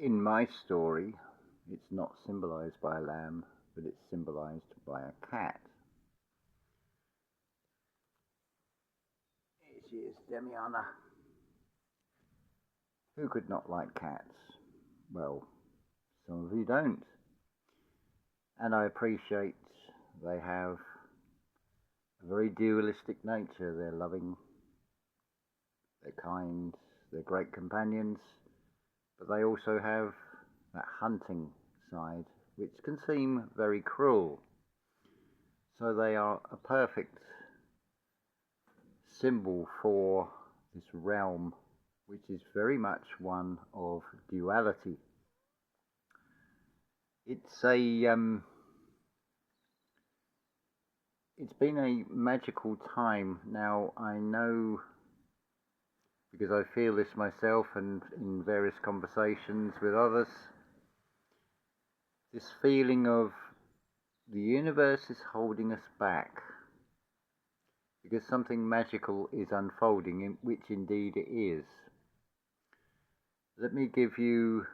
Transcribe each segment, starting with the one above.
In my story, it's not symbolized by a lamb, but it's symbolized by a cat. Here she is, Demiana. Who could not like cats? Well, some of you don't. And I appreciate they have a very dualistic nature. They're loving, they're kind, they're great companions, but they also have that hunting side, which can seem very cruel. So they are a perfect symbol for this realm, which is very much one of duality. It's been a magical time. Now, I know, because I feel this myself and in various conversations with others, this feeling of the universe is holding us back because something magical is unfolding, which indeed it is. Let me give you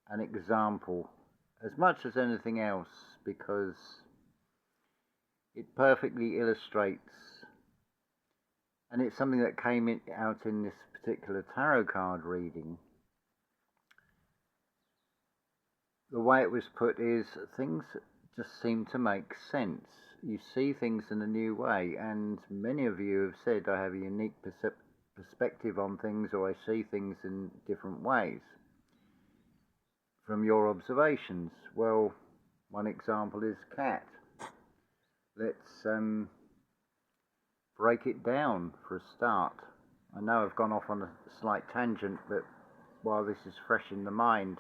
an example, as much as anything else, because it perfectly illustrates, and it's something that came out in this particular tarot card reading. The way it was put is, things just seem to make sense. You see things in a new way, and many of you have said, I have a unique perspective on things, or I see things in different ways from your observations. Well, one example is cat. Let's break it down for a start. I know I've gone off on a slight tangent, but while this is fresh in the mind,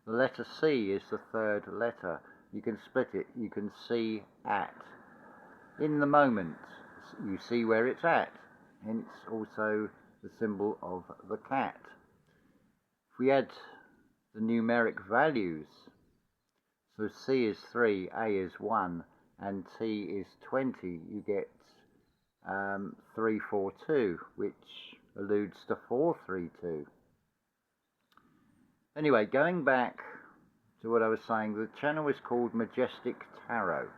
the letter C is the third letter. You can split it. You can see at. In the moment, you see where it's at. Hence also the symbol of the cat. If we add the numeric values, so C is 3, A is 1, and T is 20, you get 342, which alludes to 432. Anyway, going back to what I was saying, the channel is called Majestic Tarot.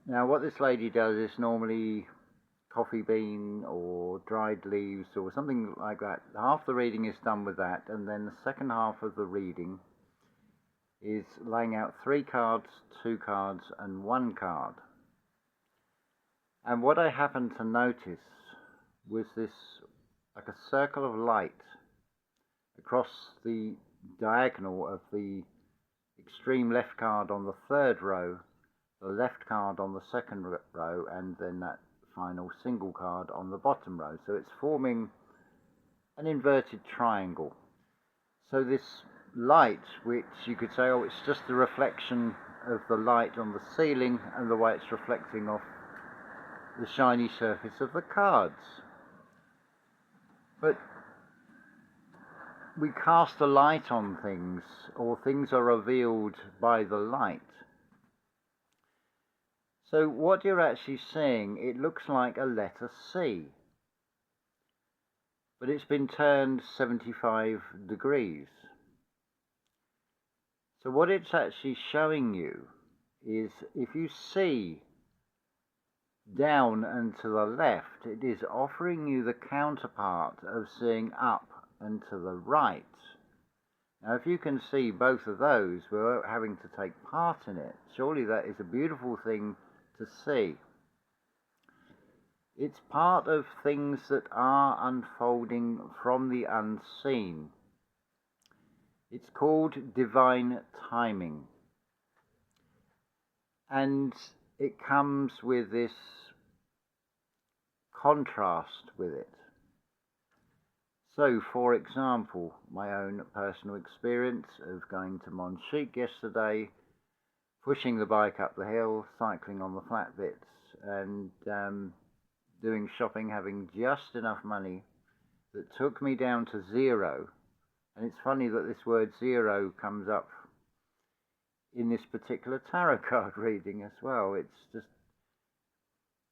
Now, what this lady does is normally coffee bean or dried leaves or something like that. Half the reading is done with that, and then the second half of the reading is laying out 3 cards, 2 cards, and 1 card. And what I happened to notice was this, like a circle of light across the diagonal of the extreme left card on the 3rd row, the left card on the 2nd row, and then that final single card on the bottom row. So it's forming an inverted triangle. So this light, which you could say, oh, it's just the reflection of the light on the ceiling and the way it's reflecting off the shiny surface of the cards. But we cast a light on things, or things are revealed by the light. So what you're actually seeing, it looks like a letter C, but it's been turned 75 degrees. So what it's actually showing you is, if you see down and to the left, it is offering you the counterpart of seeing up and to the right. Now, if you can see both of those without having to take part in it, surely that is a beautiful thing to see. It's part of things that are unfolding from the unseen. It's called divine timing. And it comes with this contrast with it. So, for example, my own personal experience of going to Montchique yesterday, pushing the bike up the hill, cycling on the flat bits, and doing shopping, having just enough money that took me down to 0. And it's funny that this word 0 comes up in this particular tarot card reading as well. It's just,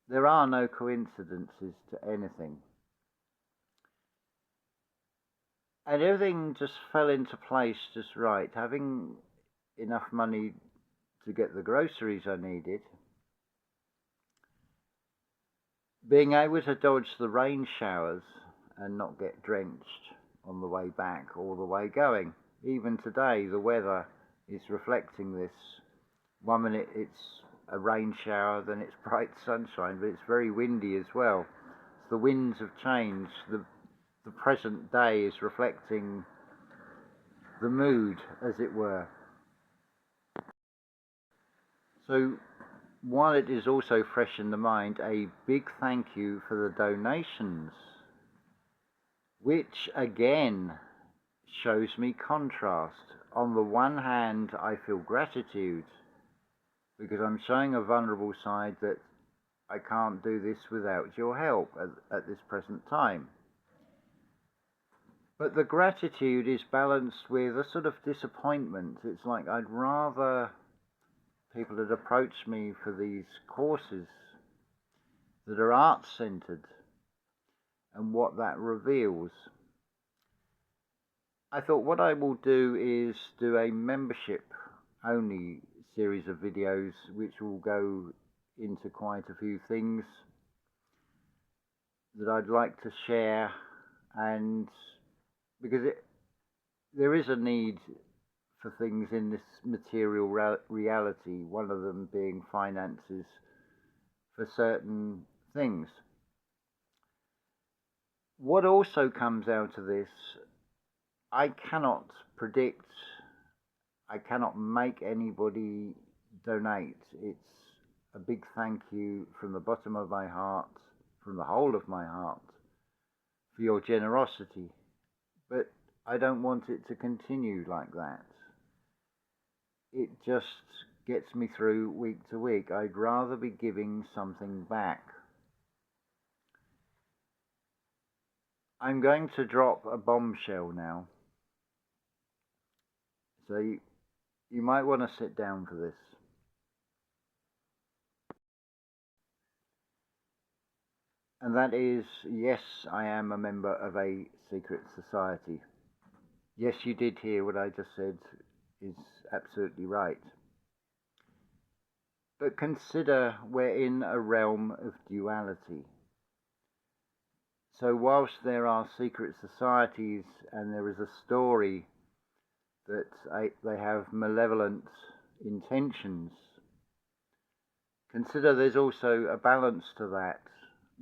there are no coincidences to anything. And everything just fell into place just right. Having enough money to get the groceries I needed, being able to dodge the rain showers and not get drenched on the way back or the way going. Even today, the weather is reflecting this. 1 minute it's a rain shower, then it's bright sunshine, but it's very windy as well. The winds have changed. The present day is reflecting the mood, as it were. So, while it is also fresh in the mind, a big thank you for the donations, which again shows me contrast. On the one hand, I feel gratitude because I'm showing a vulnerable side that I can't do this without your help at this present time. But the gratitude is balanced with a sort of disappointment. It's like I'd rather people had approached me for these courses that are art-centered and what that reveals. I thought what I will do is do a membership-only series of videos which will go into quite a few things that I'd like to share, and because there is a need for things in this material reality, one of them being finances for certain things. What also comes out of this, I cannot predict, I cannot make anybody donate. It's a big thank you from the bottom of my heart, from the whole of my heart, for your generosity. But I don't want it to continue like that. It just gets me through week to week. I'd rather be giving something back. I'm going to drop a bombshell now. So you might want to sit down for this. And that is, yes, I am a member of a secret society. Yes, you did hear what I just said is absolutely right. But consider we're in a realm of duality. So whilst there are secret societies and there is a story that they have malevolent intentions, consider there's also a balance to that,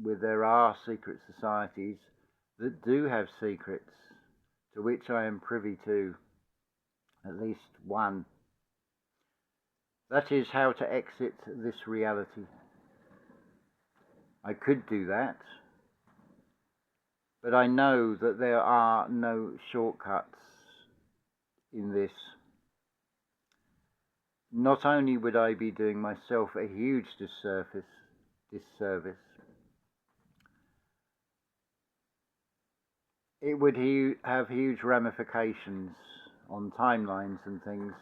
where there are secret societies that do have secrets, to which I am privy to at least one. That is how to exit this reality. I could do that, but I know that there are no shortcuts in this. Not only would I be doing myself a huge disservice, it would have huge ramifications on timelines and things.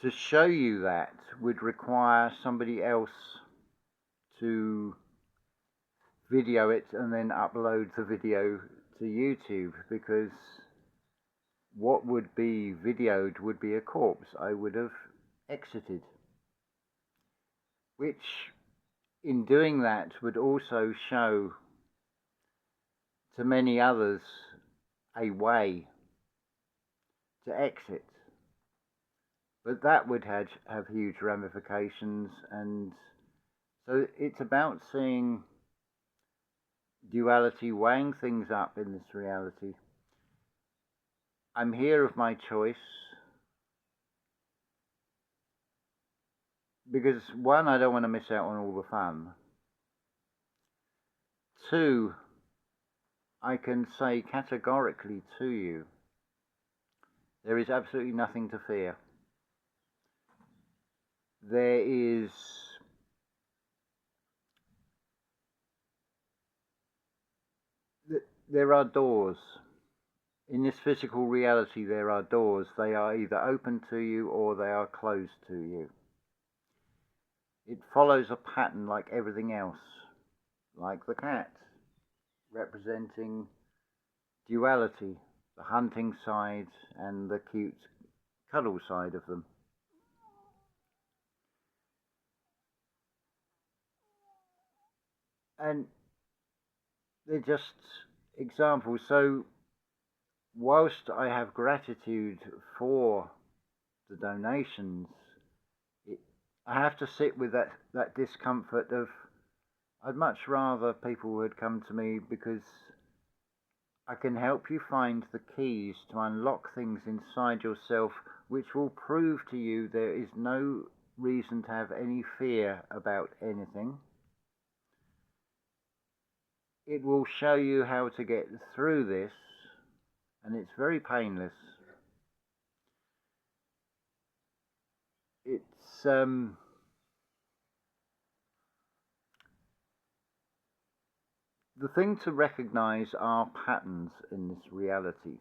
To show you that would require somebody else to video it and then upload the video to YouTube, because what would be videoed would be a corpse I would have exited, which in doing that would also show to many others a way to exit. But that would have huge ramifications, and so it's about seeing duality, weighing things up in this reality. I'm here of my choice, because one, I don't want to miss out on all the fun. Two, I can say categorically to you, there is absolutely nothing to fear. There are doors. In this physical reality, there are doors. They are either open to you or they are closed to you. It follows a pattern like everything else, like the cat, representing duality, the hunting side and the cute cuddle side of them. And they're just examples. So whilst I have gratitude for the donations, I have to sit with that discomfort of I'd much rather people would come to me because I can help you find the keys to unlock things inside yourself which will prove to you there is no reason to have any fear about anything. It will show you how to get through this, and it's very painless. It's the thing to recognize are patterns in this reality.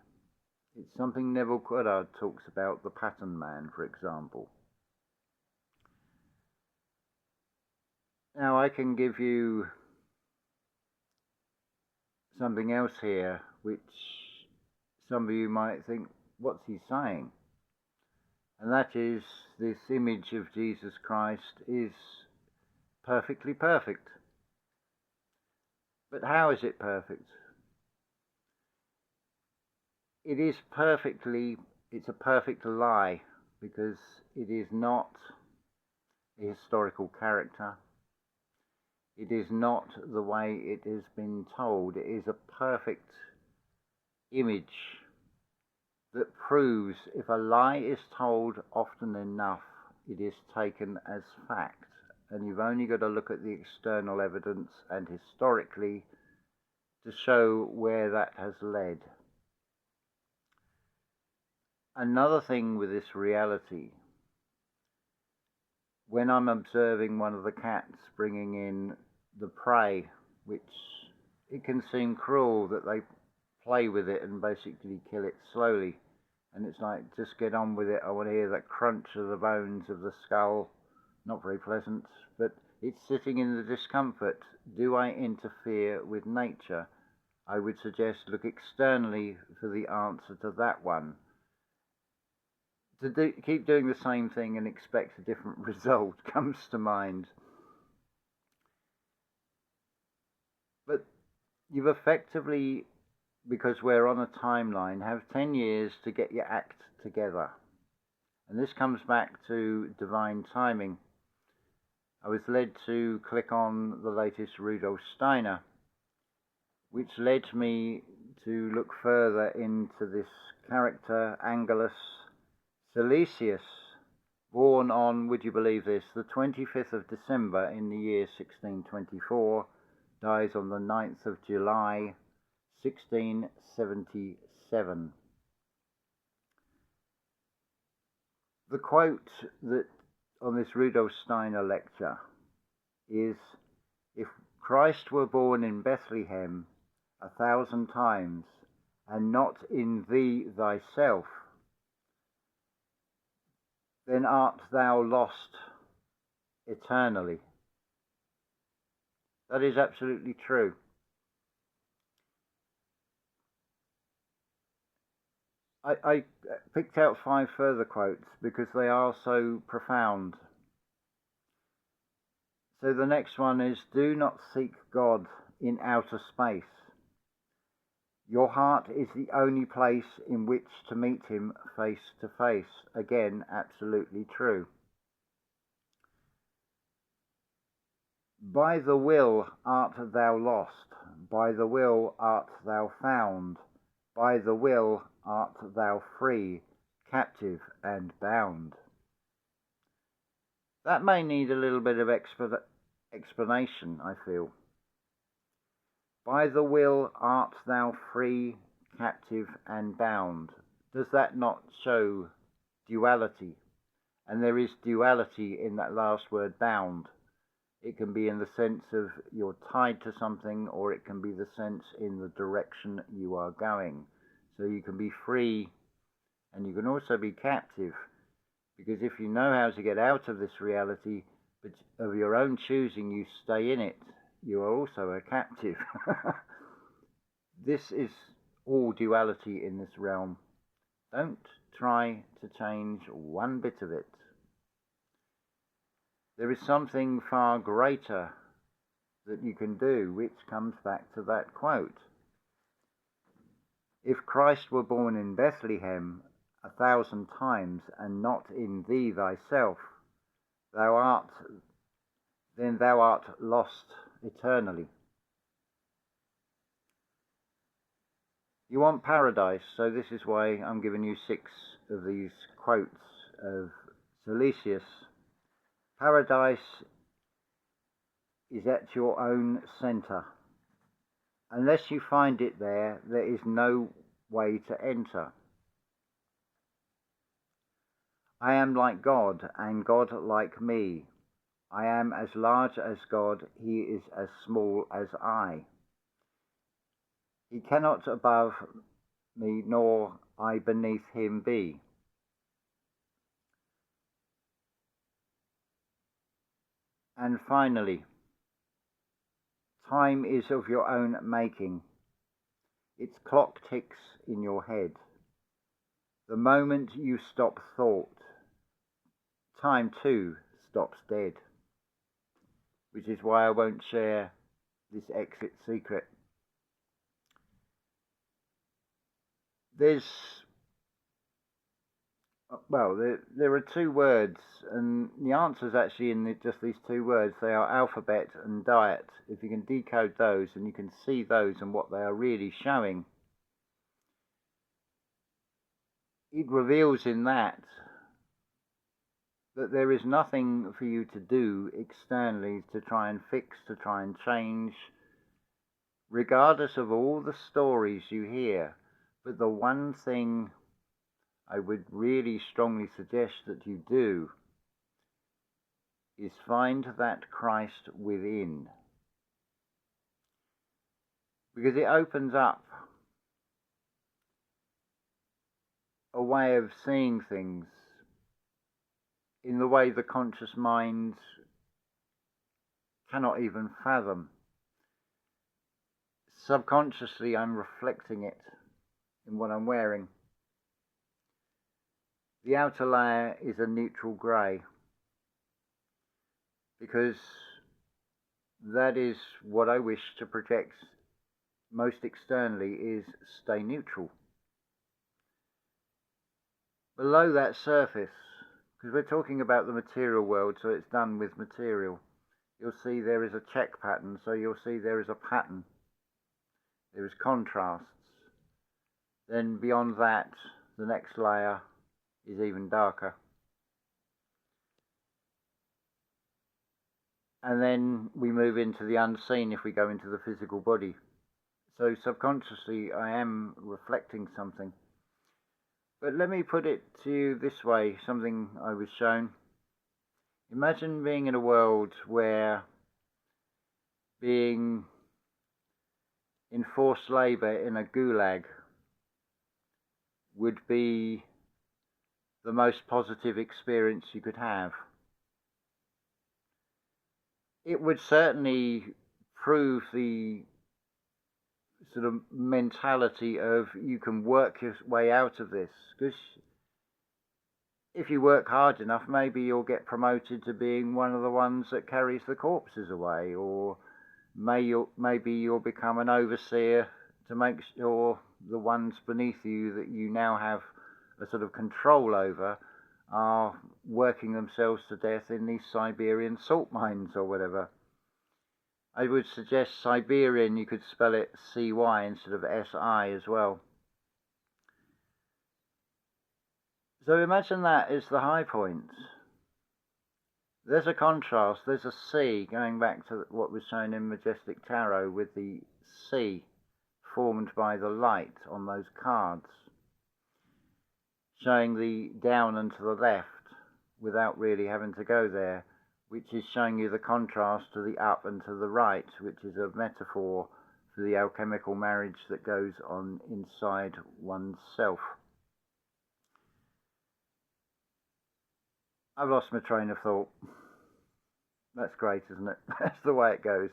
It's something Neville Goddard talks about, the pattern man, for example. Now I can give you something else here which some of you might think, what's he saying? And that is, this image of Jesus Christ is perfectly perfect. But how is it perfect? It's a perfect lie, because it is not a historical character. It is not the way it has been told. It is a perfect image that proves if a lie is told often enough, it is taken as fact. And you've only got to look at the external evidence and historically to show where that has led. Another thing with this reality, when I'm observing one of the cats bringing in the prey, which it can seem cruel that they play with it and basically kill it slowly. And it's like, just get on with it. I want to hear that crunch of the bones of the skull. Not very pleasant, but it's sitting in the discomfort. Do I interfere with nature? I would suggest look externally for the answer to that one. To keep doing the same thing and expect a different result comes to mind. But you've effectively, because we're on a timeline, have 10 years to get your act together. And this comes back to divine timing. I was led to click on the latest Rudolf Steiner, which led me to look further into this character, Angelus Silesius, born on, would you believe this, the 25th of December in the year 1624, dies on the 9th of July, 1677. The quote that on this Rudolf Steiner lecture is, if Christ were born in Bethlehem 1,000 times, and not in thee thyself, then art thou lost eternally. That is absolutely true. I picked out 5 further quotes because they are so profound. So the next one is, do not seek God in outer space. Your heart is the only place in which to meet him face to face. Again, absolutely true. By the will art thou lost, by the will art thou found, by the will art thou free, captive and bound. That may need a little bit of explanation, I feel. By the will art thou free, captive and bound. Does that not show duality? And there is duality in that last word, bound. It can be in the sense of you're tied to something, or it can be the sense in the direction you are going. So you can be free, and you can also be captive. Because if you know how to get out of this reality, but of your own choosing you stay in it, you are also a captive. This is all duality in this realm. Don't try to change one bit of it. There is something far greater that you can do, which comes back to that quote. If Christ were born in Bethlehem 1,000 times, and not in thee thyself, then thou art lost eternally. You want paradise, so this is why I'm giving you 6 of these quotes of Silesius. Paradise is at your own centre. Unless you find it there, there is no way to enter. I am like God, and God like me. I am as large as God, he is as small as I. He cannot above me, nor I beneath him be. And finally, time is of your own making. Its clock ticks in your head. The moment you stop thought, time too stops dead. Which is why I won't share this exit secret. There are 2 words, and the answer is actually in just these 2 words. They are alphabet and diet. If you can decode those and you can see those and what they are really showing, it reveals in that there is nothing for you to do externally to try and fix, to try and change, regardless of all the stories you hear. But the one thing I would really strongly suggest that you do is find that Christ within. Because it opens up a way of seeing things in the way the conscious mind cannot even fathom. Subconsciously, I'm reflecting it in what I'm wearing. The outer layer is a neutral grey, because that is what I wish to project most externally, is stay neutral. Below that surface, because we're talking about the material world, so it's done with material, you'll see there is a check pattern, so you'll see there is a pattern. There is contrasts. Then beyond that, the next layer is even darker. And then we move into the unseen if we go into the physical body. So subconsciously, I am reflecting something. But let me put it to you this way, something I was shown. Imagine being in a world where being in forced labour in a gulag would be the most positive experience you could have. It would certainly prove the sort of mentality of you can work your way out of this, because if you work hard enough, maybe you'll get promoted to being one of the ones that carries the corpses away, or maybe you'll become an overseer to make sure the ones beneath you that you now have a sort of control over are working themselves to death in these Siberian salt mines or whatever. I would suggest Siberian, you could spell it CY instead of SI as well. So imagine that is the high point. There's a contrast, there's a C, going back to what was shown in Majestic Tarot with the C formed by the light on those cards, showing the down and to the left without really having to go there, which is showing you the contrast to the up and to the right, which is a metaphor for the alchemical marriage that goes on inside oneself. I've lost my train of thought. That's great, isn't it? That's the way it goes.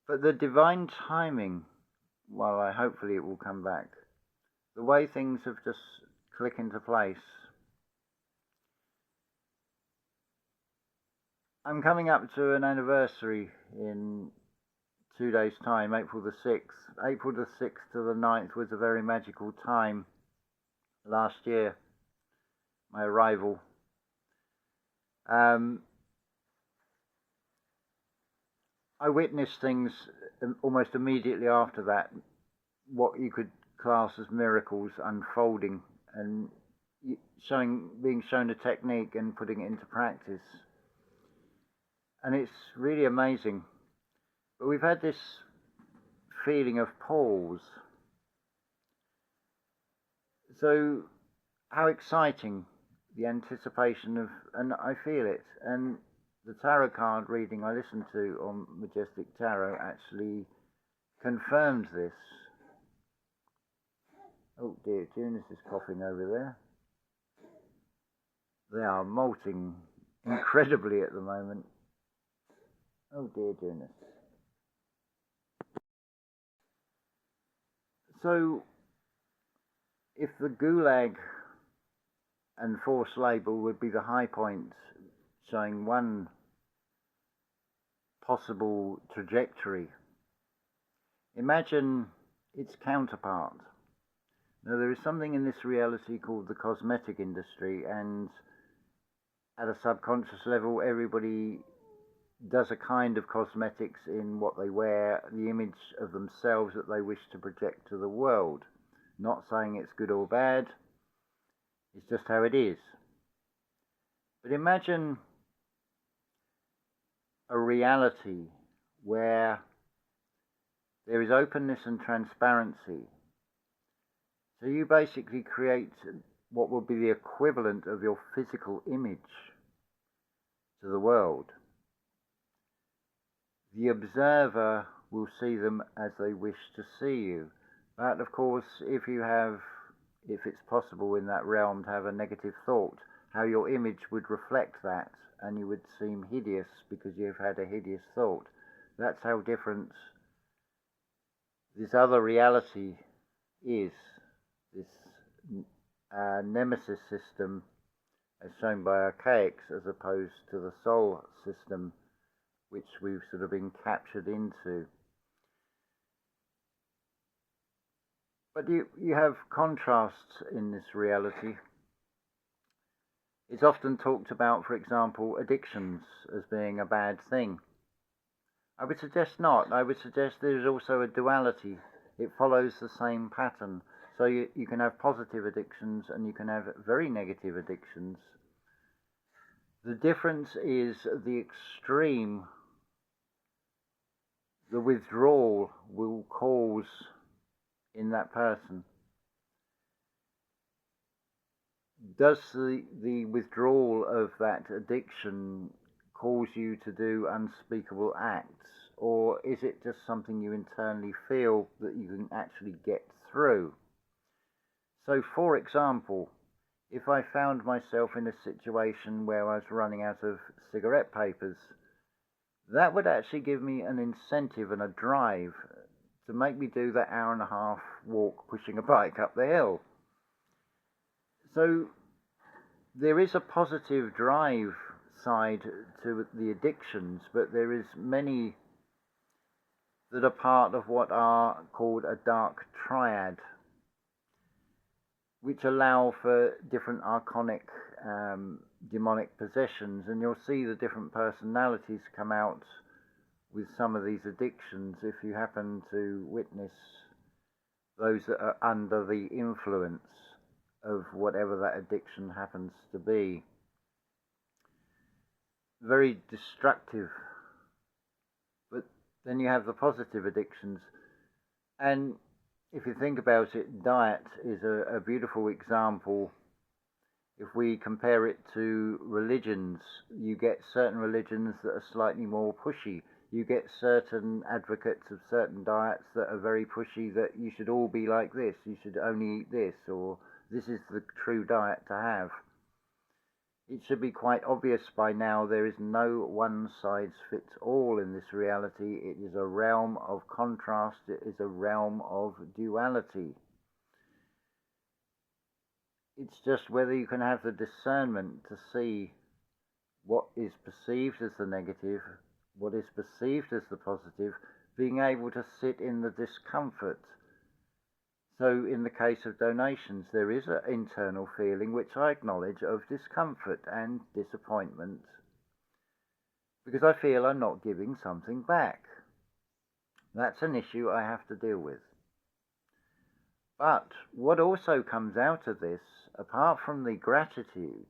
But the divine timing, well, hopefully it will come back. The way things have just click into place. I'm coming up to an anniversary in 2 days' time, April the 6th. April the 6th to the 9th was a very magical time last year, my arrival. I witnessed things almost immediately after that, what you could class as miracles unfolding and being shown a technique and putting it into practice. And it's really amazing. But we've had this feeling of pause. So how exciting, the anticipation of, and I feel it. And the tarot card reading I listened to on Majestic Tarot actually confirmed this. Oh dear, Eunice is coughing over there. They are molting incredibly at the moment. Oh dear, Eunice. So, if the gulag and forced labour would be the high point, showing one possible trajectory, imagine its counterpart. Now, there is something in this reality called the cosmetic industry, and at a subconscious level, everybody does a kind of cosmetics in what they wear, the image of themselves that they wish to project to the world. Not saying it's good or bad, it's just how it is. But imagine a reality where there is openness and transparency. So you basically create what will be the equivalent of your physical image to the world. The observer will see them as they wish to see you. But of course, if it's possible in that realm to have a negative thought, how your image would reflect that, and you would seem hideous because you've had a hideous thought. That's how different this other reality is. This nemesis system as shown by archaics as opposed to the soul system which we've sort of been captured into. But you have contrasts in this reality. It's often talked about, for example, addictions as being a bad thing. I would suggest not. I would suggest there is also a duality. It follows the same pattern. So you can have positive addictions and you can have very negative addictions. The difference is the extreme, the withdrawal will cause in that person. Does the withdrawal of that addiction cause you to do unspeakable acts? Or is it just something you internally feel that you can actually get through? So, for example, if I found myself in a situation where I was running out of cigarette papers, that would actually give me an incentive and a drive to make me do that hour-and-a-half walk pushing a bike up the hill. So there is a positive drive side to the addictions, but there is many that are part of what are called a dark triad, which allow for different archonic demonic possessions, and you'll see the different personalities come out with some of these addictions if you happen to witness those that are under the influence of whatever that addiction happens to be. Very destructive. But then you have the positive addictions, and if you think about it, diet is a beautiful example. If we compare it to religions, you get certain religions that are slightly more pushy. You get certain advocates of certain diets that are very pushy, that you should all be like this, you should only eat this, or this is the true diet to have. It should be quite obvious by now there is no one size fits all in this reality. It is a realm of contrast. It is a realm of duality. It's just whether you can have the discernment to see what is perceived as the negative, what is perceived as the positive, being able to sit in the discomfort. So in the case of donations, there is an internal feeling, which I acknowledge, of discomfort and disappointment, because I feel I'm not giving something back. That's an issue I have to deal with. But what also comes out of this, apart from the gratitude,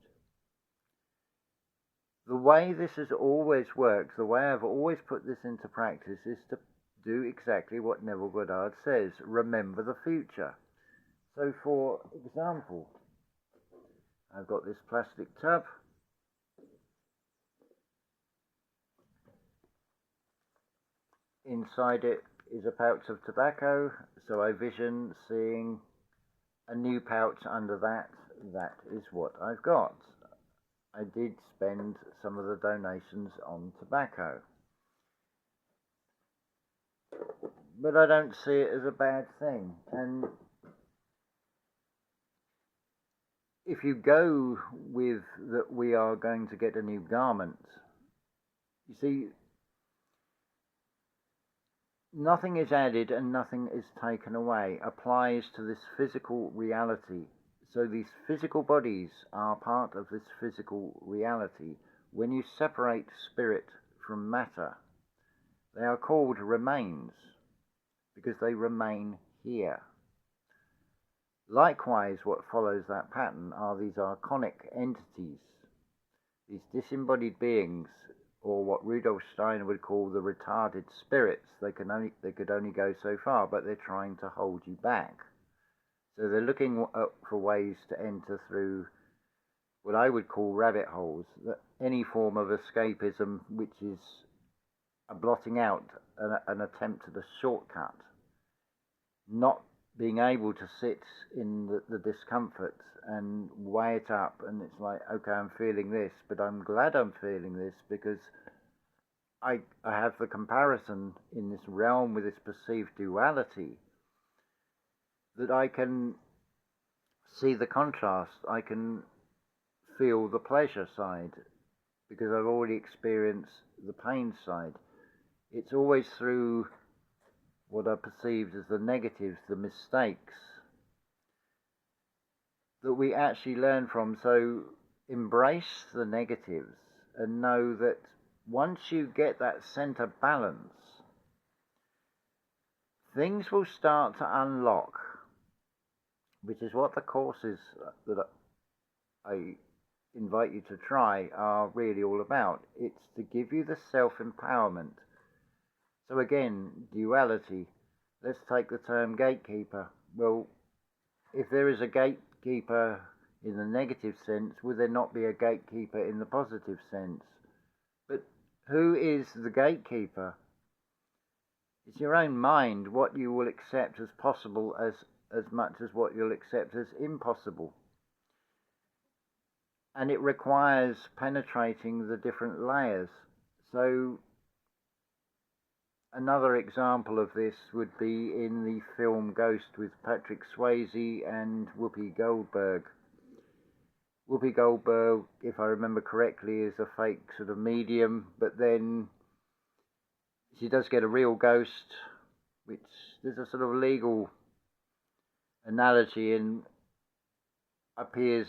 the way this has always worked, the way I've always put this into practice, is to do exactly what Neville Goddard says: remember the future. So for example, I've got this plastic tub. Inside it is a pouch of tobacco, so I vision seeing a new pouch under that. That is what I've got. I did spend some of the donations on tobacco, but I don't see it as a bad thing. And if you go with that we are going to get a new garment, you see, nothing is added and nothing is taken away, applies to this physical reality. So these physical bodies are part of this physical reality. When you separate spirit from matter, they are called remains, because they remain here. Likewise, what follows that pattern are these archonic entities, these disembodied beings, or what Rudolf Steiner would call the retarded spirits. They could only go so far, but they're trying to hold you back. So they're looking for ways to enter through what I would call rabbit holes, any form of escapism which is a blotting out, an attempt at a shortcut, not being able to sit in the discomfort and weigh it up. And it's like, okay, I'm feeling this, but I'm glad I'm feeling this, because I have the comparison in this realm with this perceived duality, that I can see the contrast. I can feel the pleasure side, because I've already experienced the pain side. It's always through what are perceived as the negatives, the mistakes, that we actually learn from. So embrace the negatives and know that once you get that center balance, things will start to unlock, which is what the courses that I invite you to try are really all about. It's to give you the self-empowerment. So again, duality. Let's take the term gatekeeper. Well, if there is a gatekeeper in the negative sense, would there not be a gatekeeper in the positive sense? But who is the gatekeeper? It's your own mind, what you will accept as possible as much as what you'll accept as impossible. And it requires penetrating the different layers. So another example of this would be in the film Ghost with Patrick Swayze and Whoopi Goldberg. Whoopi Goldberg, if I remember correctly, is a fake sort of medium, but then she does get a real ghost, which there's a sort of legal analogy in, appears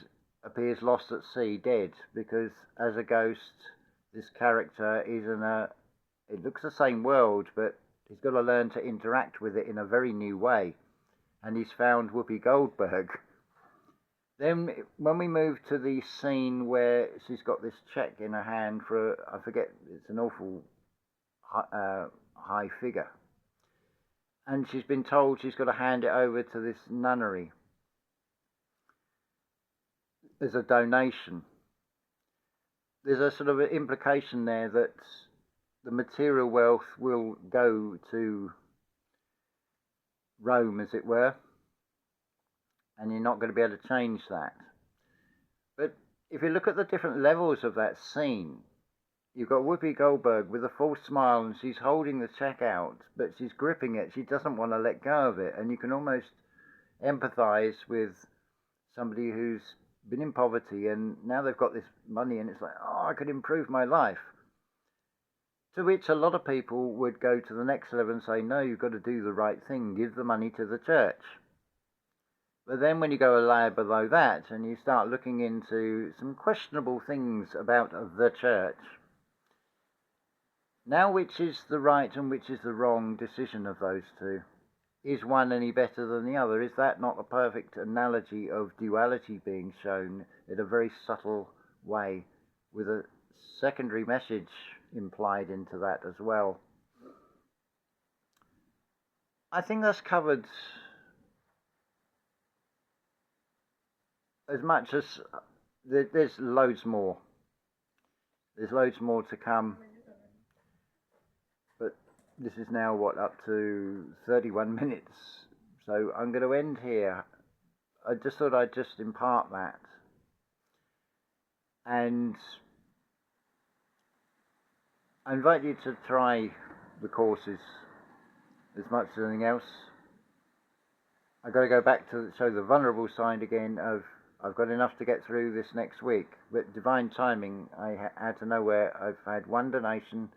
lost at sea, dead, because as a ghost, this character is it looks the same world, but he's got to learn to interact with it in a very new way. And he's found Whoopi Goldberg. Then when we move to the scene where she's got this check in her hand for, I forget, it's an awful high figure. And she's been told she's got to hand it over to this nunnery as a donation. There's a sort of an implication there that the material wealth will go to Rome, as it were, and you're not going to be able to change that. But if you look at the different levels of that scene, you've got Whoopi Goldberg with a false smile, and she's holding the check out, but she's gripping it. She doesn't want to let go of it. And you can almost empathize with somebody who's been in poverty and now they've got this money and it's like, oh, I could improve my life. To which a lot of people would go to the next level and say, no, you've got to do the right thing, give the money to the church. But then when you go a layer below that and you start looking into some questionable things about the church, now which is the right and which is the wrong decision of those two? Is one any better than the other? Is that not a perfect analogy of duality being shown in a very subtle way, with a secondary message implied into that as well? I think that's covered as much as there's loads more. There's loads more to come. But this is now, what, up to 31 minutes. So I'm going to end here. I just thought I'd just impart that. And I invite you to try the courses as much as anything else. I've got to go back to show the vulnerable side again of I've got enough to get through this next week. But divine timing, I had to know where I've had one donation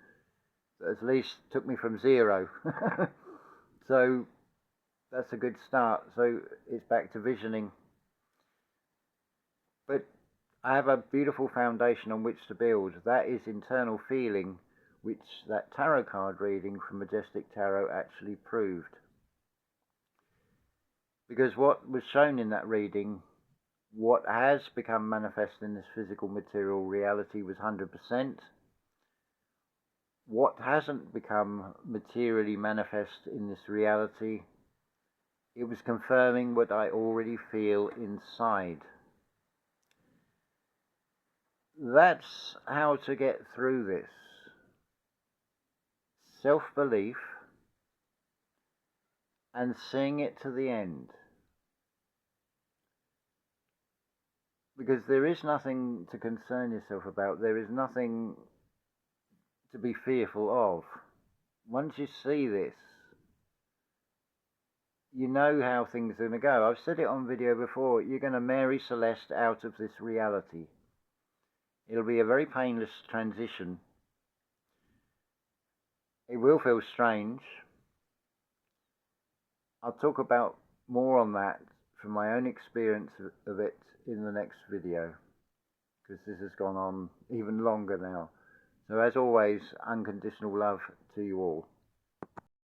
that at least took me from zero. So that's a good start. So it's back to visioning. But I have a beautiful foundation on which to build. That is internal feeling, which that tarot card reading from Majestic Tarot actually proved. Because what was shown in that reading, what has become manifest in this physical material reality was 100%. What hasn't become materially manifest in this reality, it was confirming what I already feel inside. That's how to get through this. Self-belief and seeing it to the end. Because there is nothing to concern yourself about. There is nothing to be fearful of. Once you see this, you know how things are going to go. I've said it on video before. You're going to Mary Celeste out of this reality. It'll be a very painless transition. It will feel strange. I'll talk about more on that from my own experience of it in the next video, because this has gone on even longer now. So as always, unconditional love to you all.